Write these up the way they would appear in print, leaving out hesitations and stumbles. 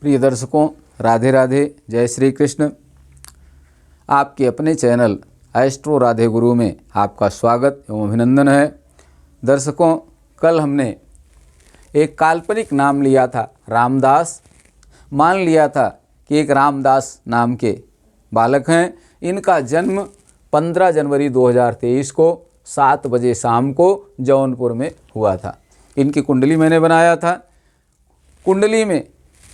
प्रिय दर्शकों, राधे राधे, जय श्री कृष्ण। आपके अपने चैनल एस्ट्रो राधे गुरु में आपका स्वागत एवं अभिनंदन है। दर्शकों, कल हमने एक काल्पनिक नाम लिया था रामदास। मान लिया था कि एक रामदास नाम के बालक हैं। इनका जन्म 15 जनवरी 2023 को 7 बजे शाम को जौनपुर में हुआ था। इनकी कुंडली मैंने बनाया था। कुंडली में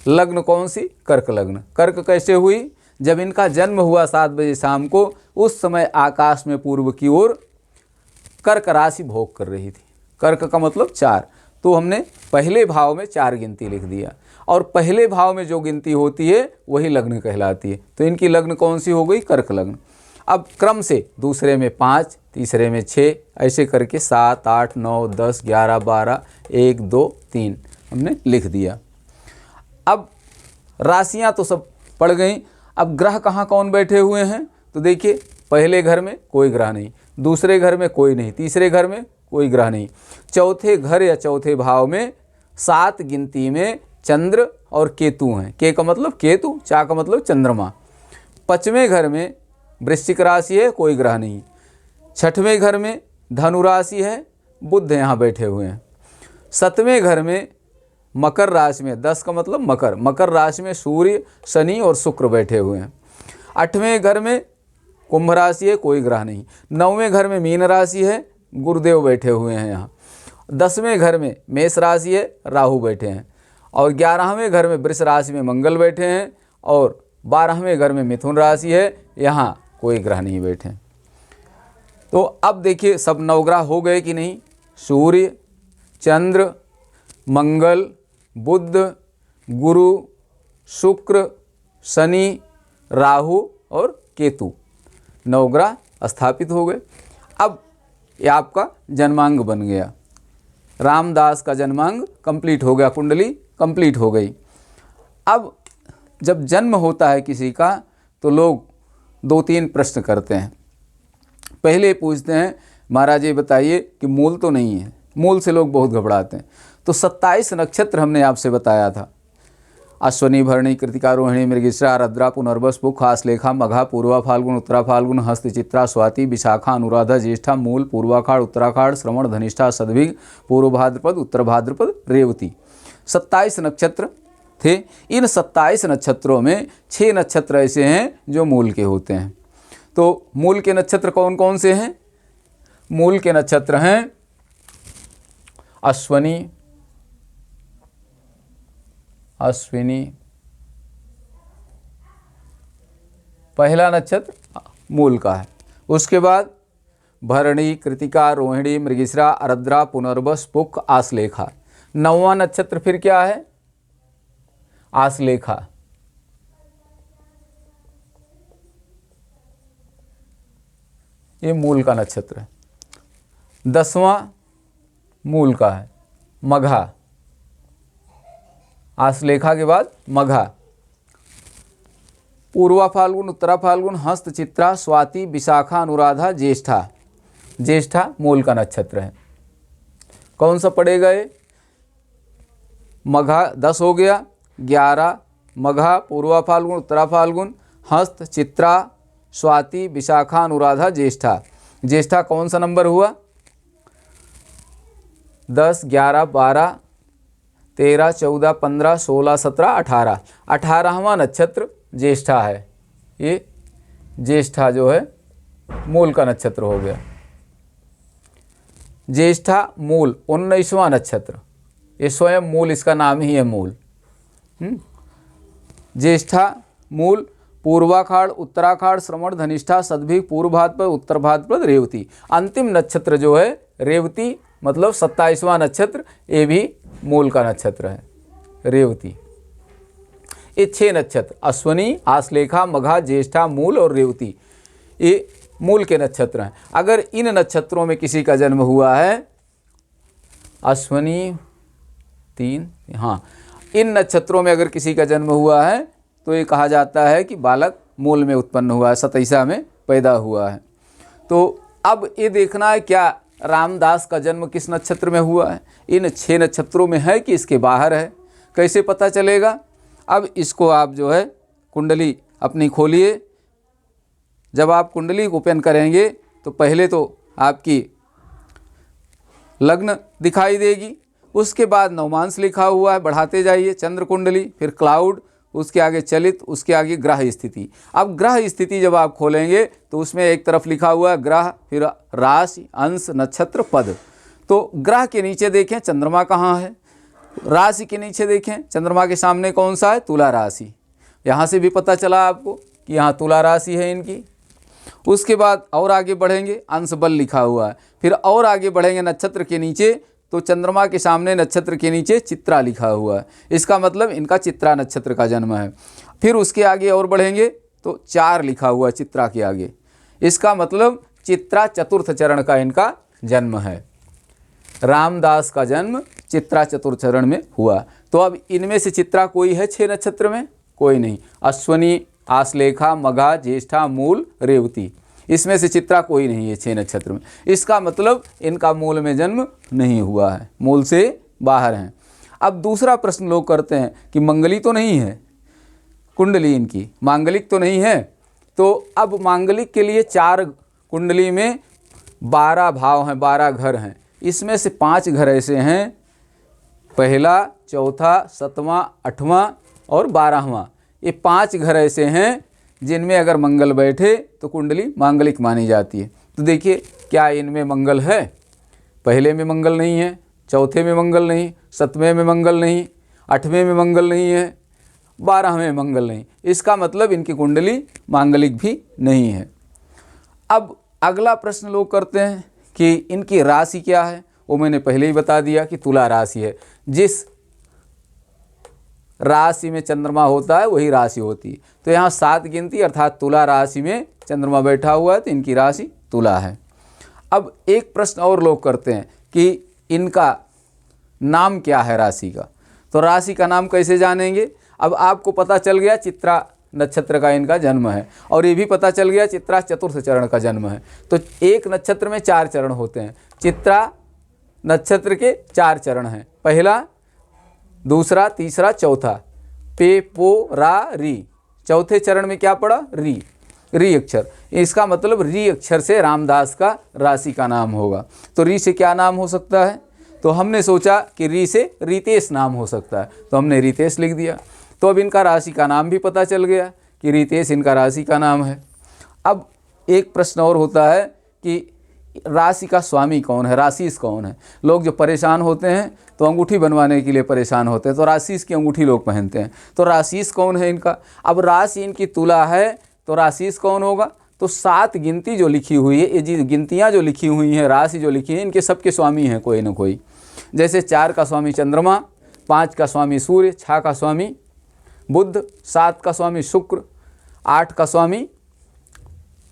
लग्न कौन सी? कर्क लग्न। कर्क कैसे हुई? जब इनका जन्म हुआ 7 बजे शाम को, उस समय आकाश में पूर्व की ओर कर्क राशि भोग कर रही थी। कर्क का मतलब 4, तो हमने पहले भाव में 4 गिनती लिख दिया, और पहले भाव में जो गिनती होती है वही लग्न कहलाती है। तो इनकी लग्न कौन सी हो गई? कर्क लग्न। अब क्रम से दूसरे में 5, तीसरे में 6, ऐसे करके 7, 8, 9, 10, 11, 12, 1, 2, 3 हमने लिख दिया। अब राशियां तो सब पड़ गई। अब ग्रह कहाँ कौन बैठे हुए हैं? तो देखिए, पहले घर में कोई ग्रह नहीं, दूसरे घर में कोई नहीं, तीसरे घर में कोई ग्रह नहीं, चौथे घर या चौथे भाव में 7 गिनती में चंद्र और केतु हैं। के का मतलब केतु, चा का मतलब चंद्रमा। 5वें घर में वृश्चिक राशि है, कोई ग्रह नहीं। 6वें घर में धनु राशि है, बुध यहाँ बैठे हुए हैं। 7वें घर में मकर राशि में, 10 का मतलब मकर, मकर राशि में सूर्य, शनि और शुक्र बैठे हुए हैं। 8वें घर में कुंभ राशि है, कोई ग्रह नहीं। 9वें घर में मीन राशि है, गुरुदेव बैठे हुए हैं यहाँ। 10वें घर में मेष राशि है, राहु बैठे हैं। और 11वें घर में वृष राशि में मंगल बैठे हैं। और 12वें घर में मिथुन राशि है, यहाँ कोई ग्रह नहीं बैठे। तो अब देखिए, सब 9 ग्रह हो गए कि नहीं? सूर्य, चंद्र, मंगल, बुध, गुरु, शुक्र, शनि, राहु और केतु, 9 ग्रह स्थापित हो गए। अब ये आपका जन्मांग बन गया। रामदास का जन्मांग कंप्लीट हो गया, कुंडली कंप्लीट हो गई। अब जब जन्म होता है किसी का, तो लोग 2-3 प्रश्न करते हैं। पहले पूछते हैं, महाराज ये बताइए कि मूल तो नहीं है। मूल से लोग बहुत घबराते हैं। तो 27 नक्षत्र हमने आपसे बताया था। अश्वनी, भरणी, कृतिका, रोहिणी, मृगशिरा, आर्द्रा, पुनर्वस, पुख, आश्लेषा, मघा, पूर्वा फाल्गुन, उत्तरा फाल्गुन, हस्त, चित्रा, स्वाति, विशाखा, अनुराधा, ज्येष्ठा, मूल, पूर्वाषाढ़, उत्तराषाढ़, श्रवण, धनिष्ठा, शतभिग, पूर्व भाद्रपद, उत्तर भाद्रपद, रेवती, 27 नक्षत्र थे। इन 27 नक्षत्रों में 6 नक्षत्र ऐसे हैं जो मूल के होते हैं। तो मूल के नक्षत्र कौन कौन से हैं? मूल के नक्षत्र हैं अश्वनी, पहला नक्षत्र मूल का है। उसके बाद भरणी, कृतिका, रोहिणी, मृगशिरा, आर्द्रा, पुनर्वस, पुख, आश्लेषा। 9वां नक्षत्र फिर क्या है? आश्लेषा। ये मूल का नक्षत्र है। 10वां मूल का है मघा। आश्लेषा के बाद मघा। पूर्वा फाल्गुन, उत्तरा फाल्गुन, हस्त, चित्रा, स्वाति, विशाखा, अनुराधा, ज्येष्ठा। ज्येष्ठा मूल का नक्षत्र है। कौन सा पड़ेगा ये? मघा 10 हो गया। 11 मघा, पूर्वा फाल्गुन, उत्तरा फाल्गुन, हस्त, चित्रा, स्वाति, विशाखा, अनुराधा, ज्येष्ठा। ज्येष्ठा कौन सा नंबर हुआ? 10, 11, 12, 13, 14, 15, 16, 17, 18। 18वां नक्षत्र ज्येष्ठा है। ये ज्येष्ठा जो है मूल का नक्षत्र हो गया। ज्येष्ठा मूल 19वां नक्षत्र। ये स्वयं मूल, इसका नाम ही है मूल। ज्येष्ठा मूल, पूर्वाषाढ़, उत्तराषाढ़, श्रवण, धनिष्ठा, शतभिग, पूर्व भाद्रपद, उत्तर भाद्रपद, रेवती। अंतिम नक्षत्र जो है रेवती, मतलब 27वां नक्षत्र, ये भी मूल का नक्षत्र है, रेवती। ये 6 नक्षत्र अश्वनी, आश्लेषा, मघा, ज्येष्ठा, मूल और रेवती, ये मूल के नक्षत्र हैं। अगर इन नक्षत्रों में किसी का जन्म हुआ है, अश्वनी 3, हाँ, इन नक्षत्रों में अगर किसी का जन्म हुआ है तो ये कहा जाता है कि बालक मूल में उत्पन्न हुआ है, 27 में पैदा हुआ है। तो अब ये देखना है क्या रामदास का जन्म किस नक्षत्र में हुआ है, इन 6 नक्षत्रों में है कि इसके बाहर है, कैसे पता चलेगा? अब इसको आप जो है कुंडली अपनी खोलिए। जब आप कुंडली को ओपन करेंगे तो पहले तो आपकी लग्न दिखाई देगी, उसके बाद नवमांश लिखा हुआ है, बढ़ाते जाइए, चंद्र कुंडली, फिर क्लाउड, उसके आगे चलित, उसके आगे ग्रह स्थिति। अब ग्रह स्थिति जब आप खोलेंगे तो उसमें एक तरफ लिखा हुआ है ग्रह, फिर राशि, अंश, नक्षत्र, पद। तो ग्रह के नीचे देखें चंद्रमा कहाँ है, राशि के नीचे देखें चंद्रमा के सामने कौन सा है, तुला राशि। यहाँ से भी पता चला आपको कि यहाँ तुला राशि है इनकी। उसके बाद और आगे बढ़ेंगे, अंश बल लिखा हुआ है, फिर और आगे बढ़ेंगे नक्षत्र के नीचे तो चंद्रमा के सामने नक्षत्र के नीचे चित्रा लिखा हुआ है, इसका मतलब इनका चित्रा नक्षत्र का जन्म है। फिर उसके आगे और बढ़ेंगे तो 4 लिखा हुआ है चित्रा के आगे, इसका मतलब चित्रा चतुर्थ चरण का इनका जन्म है। रामदास का जन्म चित्रा चतुर्थ चरण में हुआ। तो अब इनमें से चित्रा कोई है 6 नक्षत्र में? कोई नहीं। अश्वनी, आश्लेषा, मघा, ज्येष्ठा, मूल, रेवती, इसमें से चित्रा कोई नहीं है 6 नक्षत्र में। इसका मतलब इनका मूल में जन्म नहीं हुआ है, मूल से बाहर हैं। अब दूसरा प्रश्न लोग करते हैं कि मंगली तो नहीं है कुंडली इनकी, मांगलिक तो नहीं है। तो अब मांगलिक के लिए 4 कुंडली में 12 भाव हैं, 12 घर हैं। इसमें से 5 घर ऐसे हैं, पहला, चौथा, 7वां, 8वां और 12वां। ये 5 घर ऐसे हैं जिनमें अगर मंगल बैठे तो कुंडली मांगलिक मानी जाती है। तो देखिए क्या इनमें मंगल है? पहले में मंगल नहीं है, चौथे में मंगल नहीं, 7वें में मंगल नहीं, 8वें में मंगल नहीं है, 12वें में मंगल नहीं। इसका मतलब इनकी कुंडली मांगलिक भी नहीं है। अब अगला प्रश्न लोग करते हैं कि इनकी राशि क्या है। वो मैंने पहले ही बता दिया कि तुला राशि है। जिस राशि में चंद्रमा होता है वही राशि होती है। तो यहाँ 7 गिनती अर्थात तुला राशि में चंद्रमा बैठा हुआ है तो इनकी राशि तुला है। अब एक प्रश्न और लोग करते हैं कि इनका नाम क्या है राशि का। तो राशि का नाम कैसे जानेंगे? अब आपको पता चल गया चित्रा नक्षत्र का इनका जन्म है, और ये भी पता चल गया चित्रा चतुर्थ चरण का जन्म है। तो एक नक्षत्र में 4 चरण होते हैं। चित्रा नक्षत्र के 4 चरण हैं, पहला, दूसरा, तीसरा, चौथा। पे, पो, रा, री। चौथे चरण में क्या पड़ा? री, री अक्षर। इसका मतलब री अक्षर से रामदास का राशि का नाम होगा। तो री से क्या नाम हो सकता है? तो हमने सोचा कि री से रितेश नाम हो सकता है, तो हमने रितेश लिख दिया। तो अब इनका राशि का नाम भी पता चल गया कि रितेश इनका राशि का नाम है। अब एक प्रश्न और होता है कि राशि का स्वामी कौन है, राशिस कौन है। लोग जो परेशान होते हैं तो अंगूठी बनवाने के लिए परेशान होते हैं, तो राशिस की अंगूठी लोग पहनते हैं। तो राशिस कौन है इनका? अब राशि इनकी तुला है तो राशिस कौन होगा? तो 7 गिनती जो लिखी हुई है, ये जी गिनतियाँ जो लिखी हुई हैं, राशि जो लिखी है, इनके सबके स्वामी हैं कोई ना कोई। जैसे 4 का स्वामी चंद्रमा, 5 का स्वामी सूर्य, 6 का स्वामी बुध, 7 का स्वामी शुक्र, 8 का स्वामी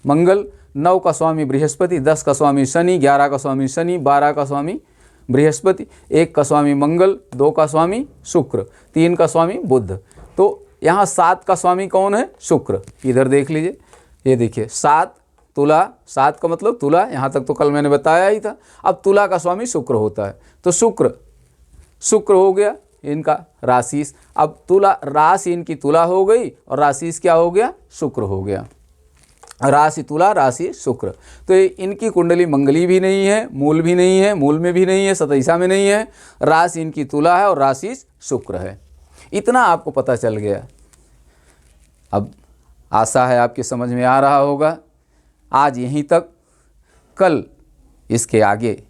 मंगल, 9 का स्वामी बृहस्पति, 10 का स्वामी शनि, 11 का स्वामी शनि, 12 का स्वामी बृहस्पति, 1 का स्वामी मंगल, 2 का स्वामी शुक्र, 3 का स्वामी बुध। तो यहाँ 7 का स्वामी कौन है? शुक्र। इधर देख लीजिए, ये देखिए 7 तुला, 7 का मतलब तुला, यहाँ तक तो कल मैंने बताया ही था। अब तुला का स्वामी शुक्र होता है, तो शुक्र हो गया इनका राशिस। अब तुला राशि इनकी तुला हो गई और राशिस क्या हो गया? शुक्र हो गया। राशि तुला, राशि शुक्र। तो इनकी कुंडली मंगली भी नहीं है, मूल भी नहीं है, मूल में भी नहीं है, सतैसा में नहीं है। राशि इनकी तुला है और राशि शुक्र है। इतना आपको पता चल गया। अब आशा है आपके समझ में आ रहा होगा। आज यहीं तक, कल इसके आगे